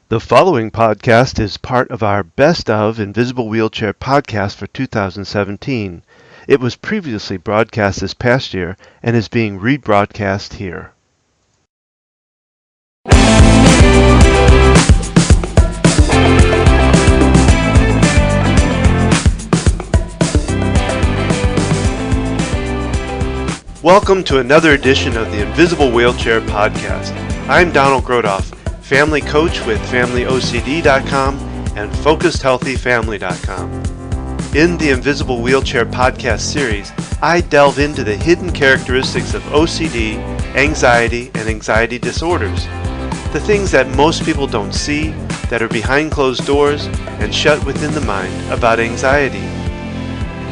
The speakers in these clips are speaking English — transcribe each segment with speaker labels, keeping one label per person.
Speaker 1: The following podcast is part of our Best of Invisible Wheelchair podcast for 2017. It was previously broadcast this past year and is being rebroadcast here. Welcome to another edition of the Invisible Wheelchair podcast. I'm Donald Grodoff, family coach with FamilyOCD.com and FocusedHealthyFamily.com. In the Invisible Wheelchair podcast series, I delve into the hidden characteristics of OCD, anxiety, and anxiety disorders. The things that most people don't see, that are behind closed doors and shut within the mind about anxiety.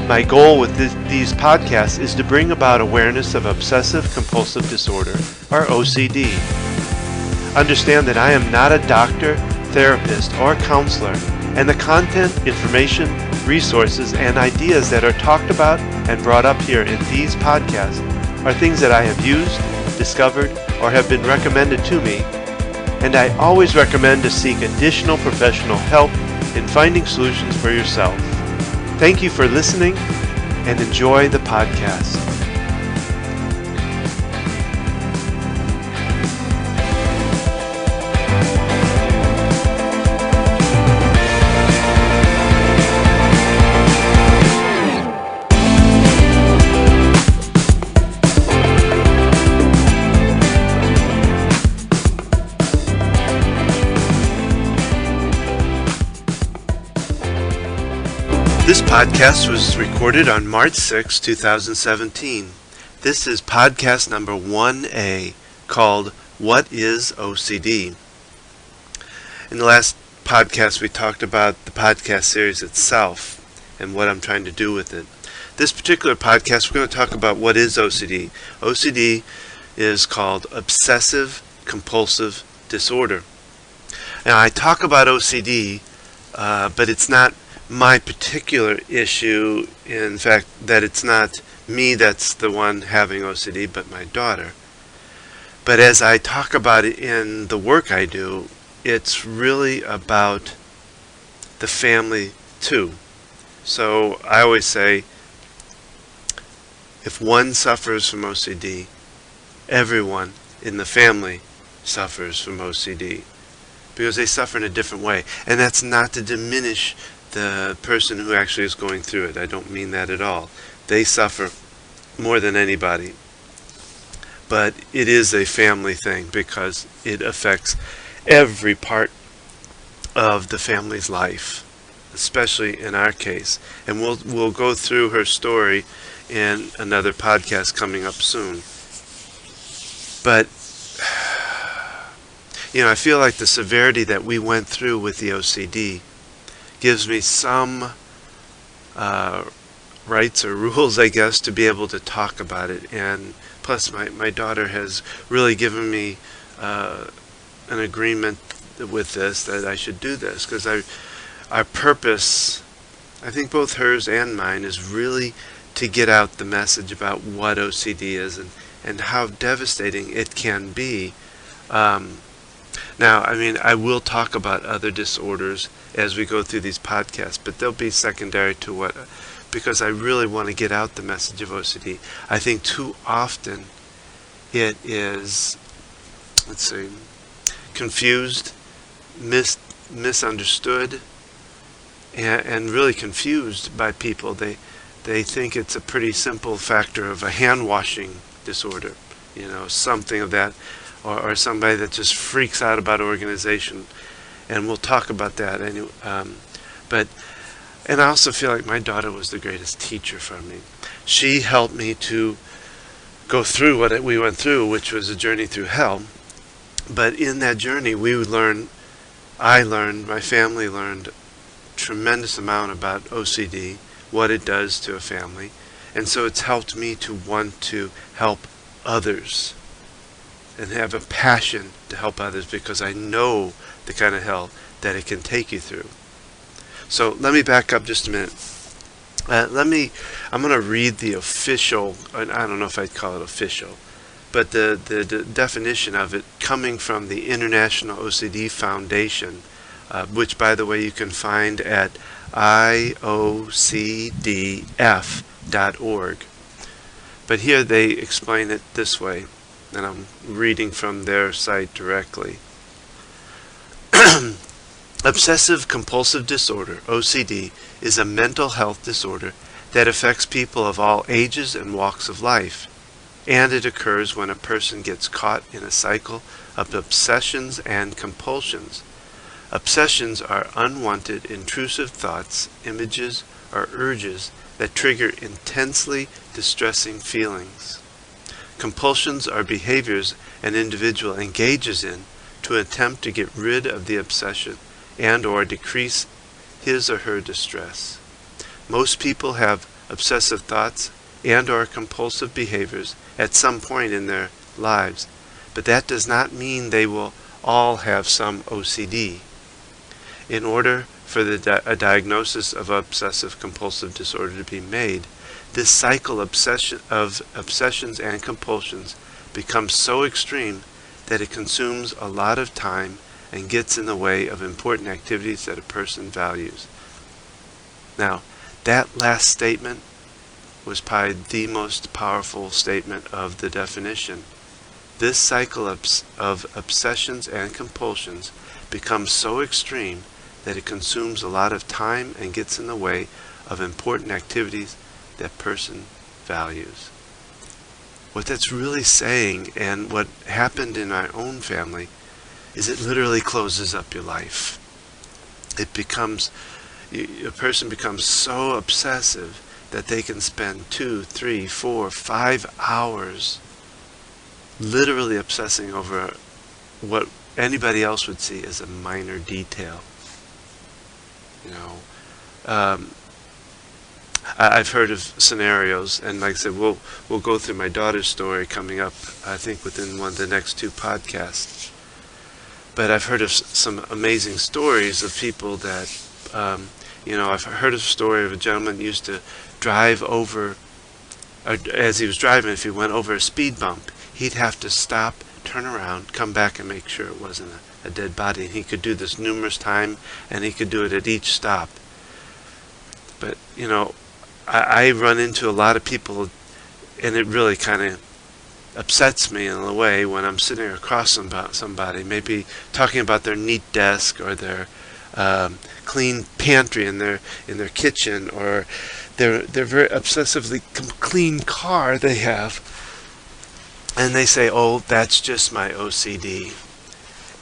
Speaker 1: My goal with these podcasts is to bring about awareness of Obsessive Compulsive Disorder, or OCD. Understand that I am not a doctor, therapist, or counselor, and the content, information, resources, and ideas that are talked about and brought up here in these podcasts are things that I have used, discovered, or have been recommended to me, and I always recommend to seek additional professional help in finding solutions for yourself. Thank you for listening and enjoy the podcast. This podcast was recorded on March 6, 2017. This is podcast number 1A, called What is OCD? In the last podcast, we talked about the podcast series itself and what I'm trying to do with it. This particular podcast, we're going to talk about what is OCD. OCD is called Obsessive Compulsive Disorder. Now, I talk about OCD, but it's not my particular issue, in fact, that it's not me that's the one having OCD, but my daughter. But as I talk about it in the work I do, it's really about the family too. So I always say, if one suffers from OCD, everyone in the family suffers from OCD, because they suffer in a different way. And that's not to diminish the person who actually is going through it. I don't mean that at all. They suffer more than anybody. But it is a family thing because it affects every part of the family's life, especially in our case. And we'll go through her story in another podcast coming up soon. But I feel like the severity that we went through with the OCD gives me some rights or rules, I guess, to be able to talk about it. And plus, my daughter has really given me an agreement with this, that I should do this, because our purpose, I think both hers and mine, is really to get out the message about what OCD is and how devastating it can be. Now, I will talk about other disorders as we go through these podcasts, but they'll be secondary to because I really want to get out the message of OCD. I think too often it is, confused, misunderstood, and really confused by people. They think it's a pretty simple factor of a hand-washing disorder, something of that, or somebody that just freaks out about organization. And we'll talk about that anyway. And I also feel like my daughter was the greatest teacher for me. She helped me to go through what we went through, which was a journey through hell. But in that journey, my family learned a tremendous amount about OCD, what it does to a family. And so it's helped me to want to help others and have a passion to help others, because I know the kind of hell that it can take you through. So let me back up just a minute. I'm going to read the official, I don't know if I'd call it official, But the definition of it coming from the International OCD Foundation, which, by the way, you can find at IOCDF.org. But here they explain it this way, and I'm reading from their site directly. Obsessive Compulsive Disorder, OCD, is a mental health disorder that affects people of all ages and walks of life, and it occurs when a person gets caught in a cycle of obsessions and compulsions. Obsessions are unwanted, intrusive thoughts, images, or urges that trigger intensely distressing feelings. Compulsions are behaviors an individual engages in to attempt to get rid of the obsession and or decrease his or her distress. Most people have obsessive thoughts and or compulsive behaviors at some point in their lives, but that does not mean they will all have some OCD. In order for a diagnosis of obsessive compulsive disorder to be made, this cycle of obsessions and compulsions becomes so extreme that it consumes a lot of time and gets in the way of important activities that a person values. Now, that last statement was probably the most powerful statement of the definition. This cycle of obsessions and compulsions becomes so extreme that it consumes a lot of time and gets in the way of important activities that person values. What that's really saying, and what happened in our own family, is it literally closes up your life. It becomes, a person becomes so obsessive that they can spend 2, 3, 4, 5 hours literally obsessing over what anybody else would see as a minor detail. I've heard of scenarios, and like I said, we'll go through my daughter's story coming up, I think within one of the next 2 podcasts. But I've heard of some amazing stories of people that, I've heard of a story of a gentleman who used to drive over, as he was driving, if he went over a speed bump, he'd have to stop, turn around, come back and make sure it wasn't a dead body. And he could do this numerous times, and he could do it at each stop. But, I run into a lot of people, and it really kind of upsets me in a way when I'm sitting across somebody, maybe talking about their neat desk or their clean pantry in their kitchen, or their very obsessively clean car they have, and they say, "Oh, that's just my OCD."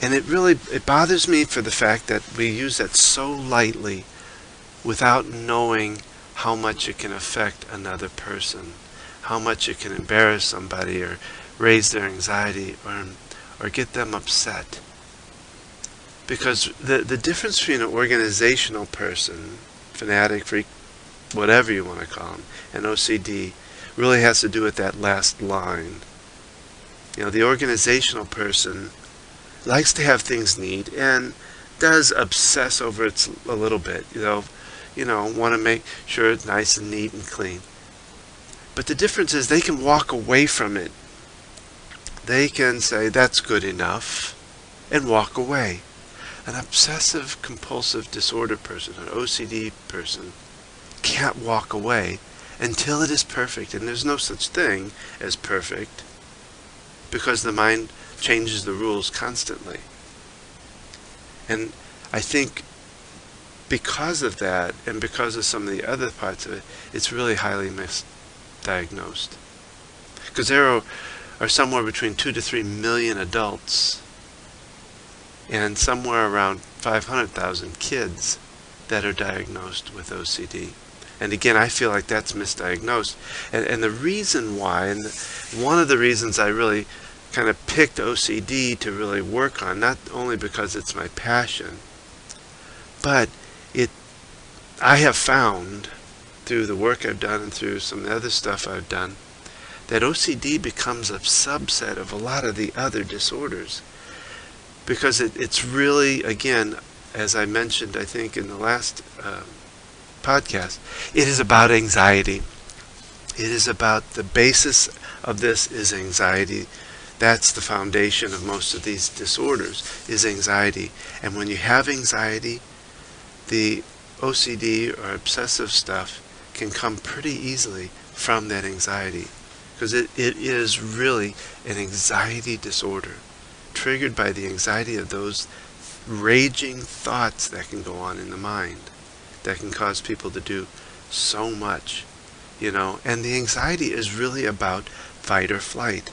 Speaker 1: And it bothers me for the fact that we use that so lightly without knowing how much it can affect another person, how much it can embarrass somebody or raise their anxiety or get them upset. Because the difference between an organizational person, fanatic, freak, whatever you want to call them, and OCD really has to do with that last line. The organizational person likes to have things neat and does obsess over it a little bit, want to make sure it's nice and neat and clean. But the difference is they can walk away from it. They can say, that's good enough, and walk away. An obsessive compulsive disorder person, an OCD person, can't walk away until it is perfect. And there's no such thing as perfect, because the mind changes the rules constantly. And I think because of that, and because of some of the other parts of it, it's really highly misdiagnosed. Because there are somewhere between 2 to 3 million adults and somewhere around 500,000 kids that are diagnosed with OCD. And again, I feel like that's misdiagnosed. And the reason why, and one of the reasons I really kind of picked OCD to really work on, not only because it's my passion, but I have found through the work I've done and through some of the other stuff I've done, that OCD becomes a subset of a lot of the other disorders. Because it's really, again, as I mentioned, I think in the last podcast, it is about anxiety. It is about the basis of this is anxiety. That's the foundation of most of these disorders, is anxiety. And when you have anxiety, the OCD or obsessive stuff can come pretty easily from that anxiety, because it is really an anxiety disorder triggered by the anxiety of those raging thoughts that can go on in the mind that can cause people to do so much, and the anxiety is really about fight or flight.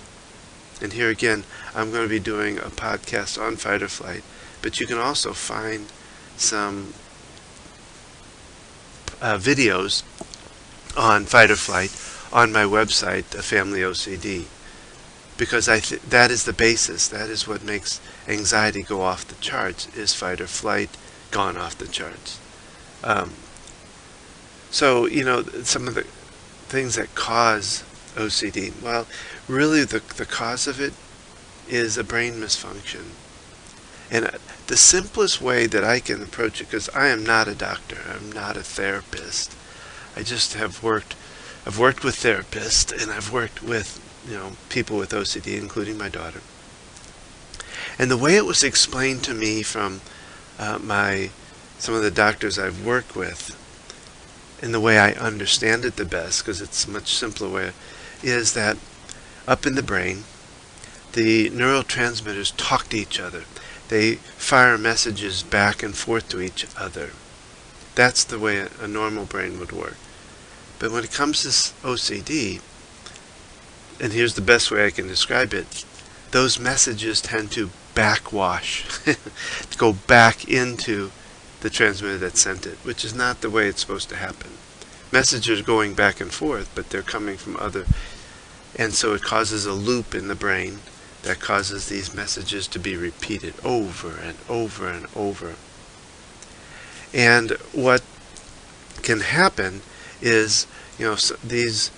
Speaker 1: And here again, I'm going to be doing a podcast on fight or flight, but you can also find some videos on fight or flight on my website, Family OCD, because that is the basis. That is what makes anxiety go off the charts, is fight or flight gone off the charts. So, some of the things that cause OCD, well, really the cause of it is a brain misfunction. And the simplest way that I can approach it, because I am not a doctor, I'm not a therapist, I just I've worked with therapists, and I've worked with people with OCD, including my daughter. And the way it was explained to me from some of the doctors I've worked with, and the way I understand it the best, because it's a much simpler way, is that up in the brain, the neurotransmitters talk to each other. They fire messages back and forth to each other. That's the way a normal brain would work. But when it comes to OCD, and here's the best way I can describe it, those messages tend to backwash, go back into the transmitter that sent it, which is not the way it's supposed to happen. Messages are going back and forth, but they're coming from other, and so it causes a loop in the brain that causes these messages to be repeated over and over and over. And what can happen is, these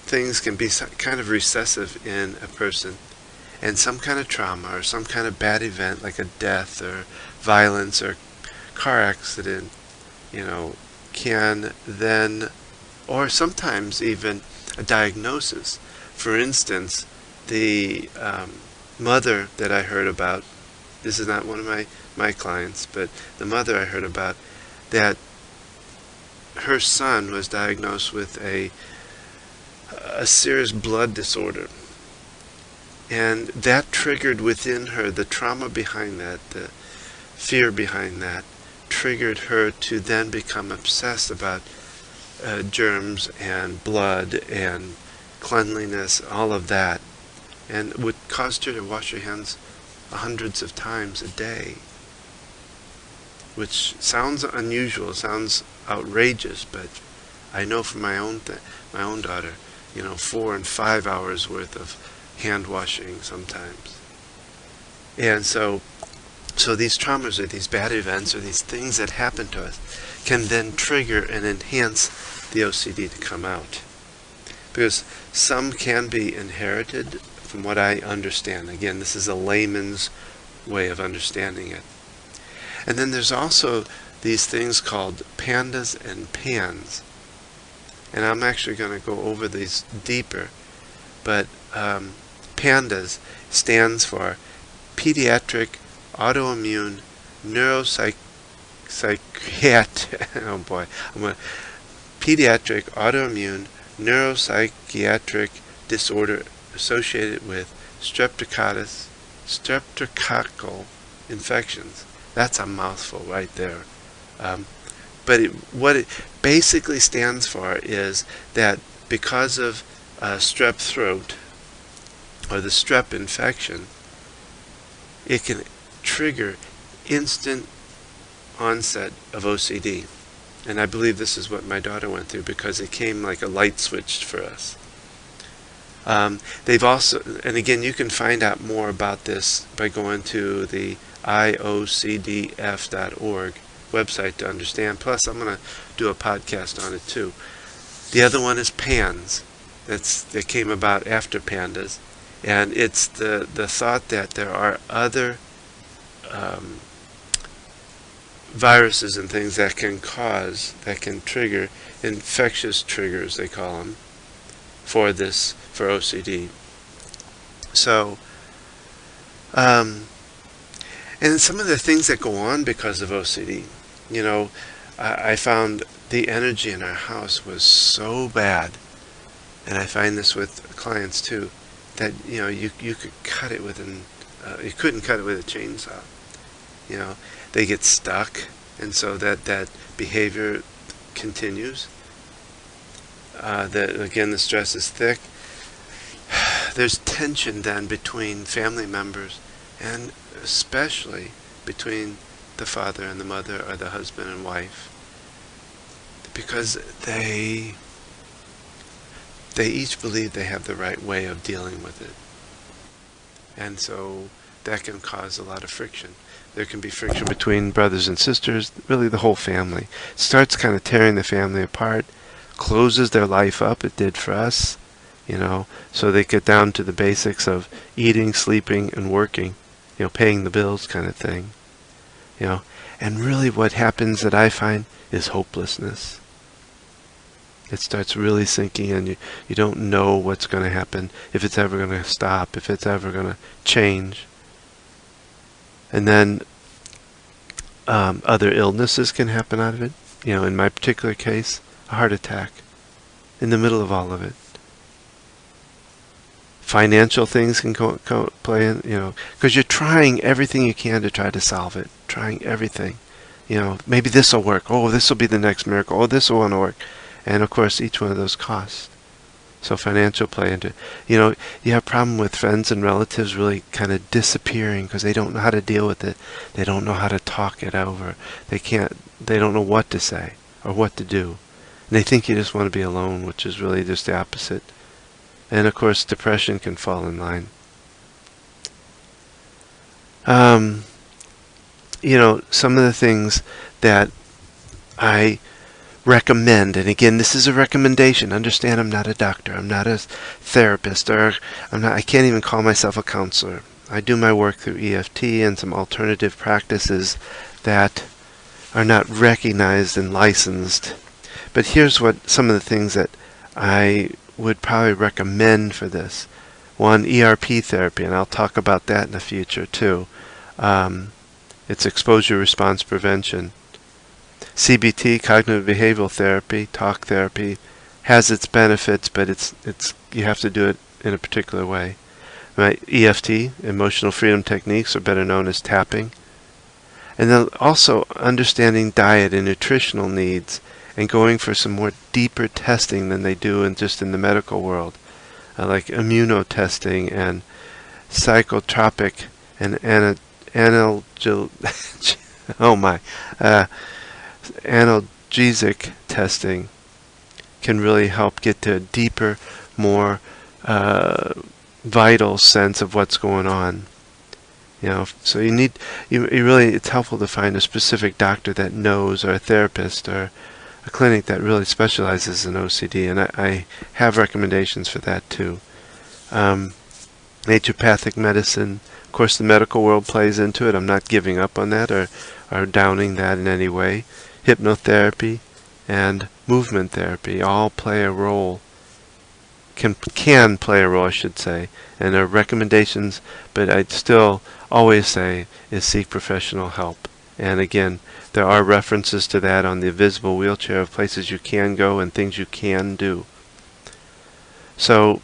Speaker 1: things can be kind of recessive in a person, and some kind of trauma or some kind of bad event, like a death or violence or car accident, can then, or sometimes even a diagnosis. For instance, the mother that I heard about, this is not one of my clients, but the mother I heard about, that her son was diagnosed with a serious blood disorder. And that triggered within her the trauma behind that, the fear behind that, triggered her to then become obsessed about germs and blood and cleanliness, all of that, and would cause her to wash her hands hundreds of times a day, which sounds unusual, sounds outrageous, but I know from my own daughter, 4 and 5 hours worth of hand washing sometimes. And so these traumas or these bad events or these things that happen to us can then trigger and enhance the OCD to come out. Because some can be inherited, from what I understand. Again, this is a layman's way of understanding it. And then there's also these things called pandas and pans. And I'm actually going to go over these deeper. But pandas stands for Pediatric Autoimmune Pediatric Autoimmune Neuropsychiatric Disorder associated with streptococcal infections. That's a mouthful right there. But what it basically stands for is that because of strep throat, or the strep infection, it can trigger instant onset of OCD. And I believe this is what my daughter went through, because it came like a light switch for us. They've also, and again, you can find out more about this by going to the IOCDF.org website to understand. Plus, I'm going to do a podcast on it too. The other one is PANS. That came about after pandas. And it's the thought that there are other viruses and things that can trigger, infectious triggers, they call them, for this for OCD. So, and some of the things that go on because of OCD, I found the energy in our house was so bad, and I find this with clients too, that you could cut it with you couldn't cut it with a chainsaw. They get stuck, and so that behavior continues. Again, the stress is thick. There's tension then between family members, and especially between the father and the mother, or the husband and wife, because they each believe they have the right way of dealing with it. And so that can cause a lot of friction. There can be friction between brothers and sisters, really the whole family. It starts kind of tearing the family apart, closes their life up. It did for us, so they get down to the basics of eating, sleeping, and working, paying the bills kind of thing, And really what happens that I find is hopelessness. It starts really sinking in. You don't know what's going to happen, if it's ever going to stop, if it's ever going to change. And then other illnesses can happen out of it. In my particular case, a heart attack in the middle of all of it. Financial things can play in, because you're trying everything you can to try to solve it. Trying everything. Maybe this will work. Oh, this will be the next miracle. Oh, this will want to work. And of course, each one of those costs. So financial play into it. You have a problem with friends and relatives really kind of disappearing because they don't know how to deal with it. They don't know how to talk it over. They don't know what to say or what to do. And they think you just want to be alone, which is really just the opposite. And of course, depression can fall in line. Some of the things that I recommend, and again, this is a recommendation. Understand, I'm not a doctor. I'm not a therapist, or I can't even call myself a counselor. I do my work through EFT and some alternative practices that are not recognized and licensed. But here's what some of the things that I would probably recommend for this. One, ERP therapy, and I'll talk about that in the future too. It's exposure response prevention. CBT, cognitive behavioral therapy, talk therapy, has its benefits, but it's you have to do it in a particular way. Right? EFT, emotional freedom techniques, are better known as tapping. And then also understanding diet and nutritional needs, and going for some more deeper testing than they do in the medical world, like immunotesting and psychotropic and analgesic testing can really help get to a deeper, more vital sense of what's going on. So it's helpful to find a specific doctor that knows, or a therapist, or a clinic that really specializes in OCD, and I have recommendations for that too. Naturopathic medicine, of course, the medical world plays into it. I'm not giving up on that or downing that in any way. Hypnotherapy and movement therapy all play a role, can play a role, I should say, and are recommendations, but I'd still always say is seek professional help. And again, there are references to that on the invisible wheelchair of places you can go and things you can do. So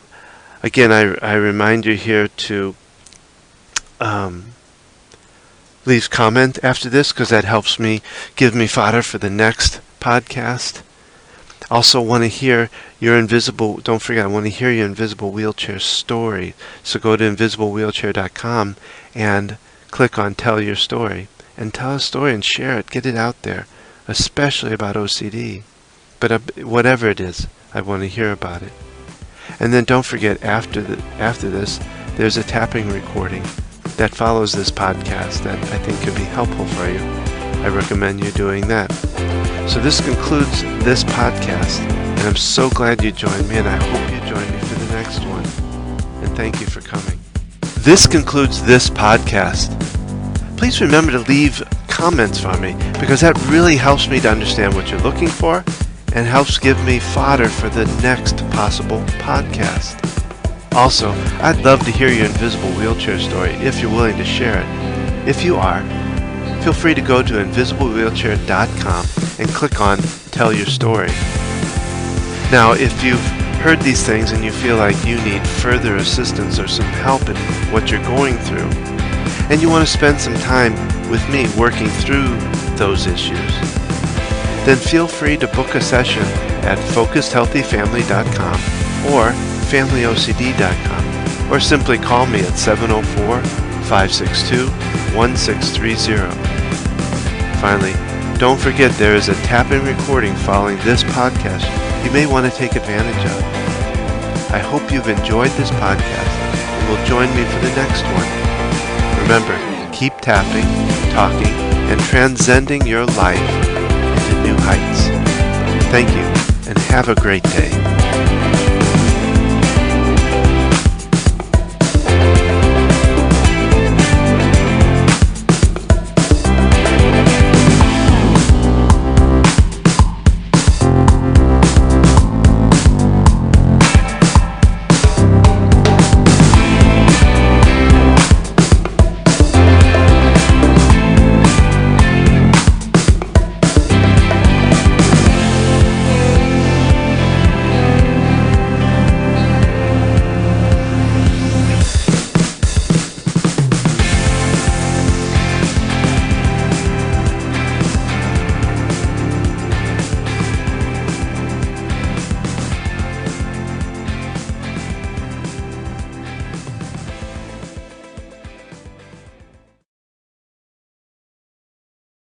Speaker 1: again, I remind you here to leave comment after this, because that helps me, give me fodder for the next podcast. Also want to hear your invisible, don't forget, I want to hear your invisible wheelchair story. So go to invisiblewheelchair.com and click on Tell Your Story. And tell a story and share it. Get it out there, especially about OCD. But whatever it is, I want to hear about it. And then don't forget, after this, there's a tapping recording that follows this podcast that I think could be helpful for you. I recommend you doing that. So this concludes this podcast, and I'm so glad you joined me, and I hope you join me for the next one. And thank you for coming. This concludes this podcast. Please remember to leave comments for me, because that really helps me to understand what you're looking for and helps give me fodder for the next possible podcast. Also, I'd love to hear your invisible wheelchair story if you're willing to share it. If you are, feel free to go to invisiblewheelchair.com and click on Tell Your Story. Now, if you've heard these things and you feel like you need further assistance or some help in what you're going through, and you want to spend some time with me working through those issues, then feel free to book a session at focusedhealthyfamily.com or familyocd.com, or simply call me at 704-562-1630. Finally, don't forget there is a tap-in recording following this podcast you may want to take advantage of. I hope you've enjoyed this podcast and will join me for the next one. Remember, keep tapping, talking, and transcending your life into new heights. Thank you, and have a great day.